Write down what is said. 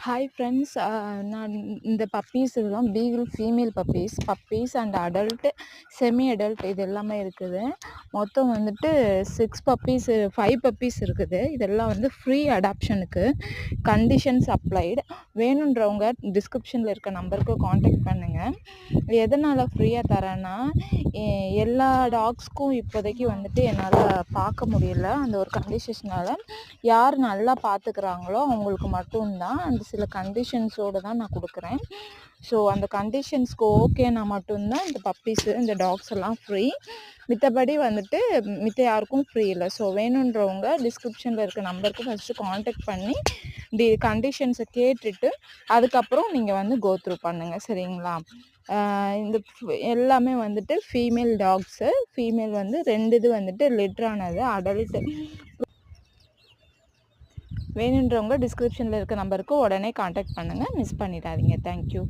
Hi friends. நான் இந்த puppies இதெல்லாம் beagle female puppies and adult, semi adult இது எல்லாமே இருக்குது. மொத்தம் வந்துட்டு 5 பப்பீஸ் இருக்குது. இதெல்லாம் வந்து ஃப்ரீ அடாப்ஷனுக்கு, கண்டிஷன்ஸ் அப்ளைடு. வேணுன்றவங்க டிஸ்கிரிப்ஷனில் இருக்க நம்பருக்கு காண்டாக்ட் பண்ணுங்கள். எதனால் ஃப்ரீயாக தரேன்னா, எல்லா டாக்ஸ்க்கும் இப்போதைக்கு வந்துட்டு என்னால் பார்க்க முடியல. அந்த ஒரு கண்டிஷனால் யார் நல்லா பார்த்துக்கிறாங்களோ அவங்களுக்கு மட்டும்தான் அந்த சில கண்டிஷன்ஸோடு தான் நான் கொடுக்குறேன். ஸோ அந்த கண்டிஷன்ஸ்க்கு ஓகேனா மட்டும்தான் இந்த பப்பீஸு, இந்த டாக்ஸ் எல்லாம் ஃப்ரீ. மித்தபடி வந்துட்டு மித்த யாருக்கும் ஃப்ரீ இல்லை. ஸோ வேணுன்றவங்க டிஸ்கிரிப்ஷனில் இருக்க நம்பருக்கு ஃபஸ்ட்டு காண்டாக்ட் பண்ணி கண்டிஷன்ஸை கேட்டுட்டு அதுக்கப்புறம் நீங்கள் வந்து கோ த்ரூ பண்ணுங்கள், சரிங்களா? இந்த எல்லாமே வந்துட்டு ஃபீமேல் டாக்ஸு. ஃபீமேல் வந்து 2 இது வந்துட்டு லிட்ரானது அடல்ட்டு. வேணுன்றவங்க டிஸ்கிரிப்ஷனில் இருக்க நம்பருக்கு உடனே காண்டாக்ட் பண்ணுங்கள், மிஸ் பண்ணிடாதீங்க. தேங்க்யூ.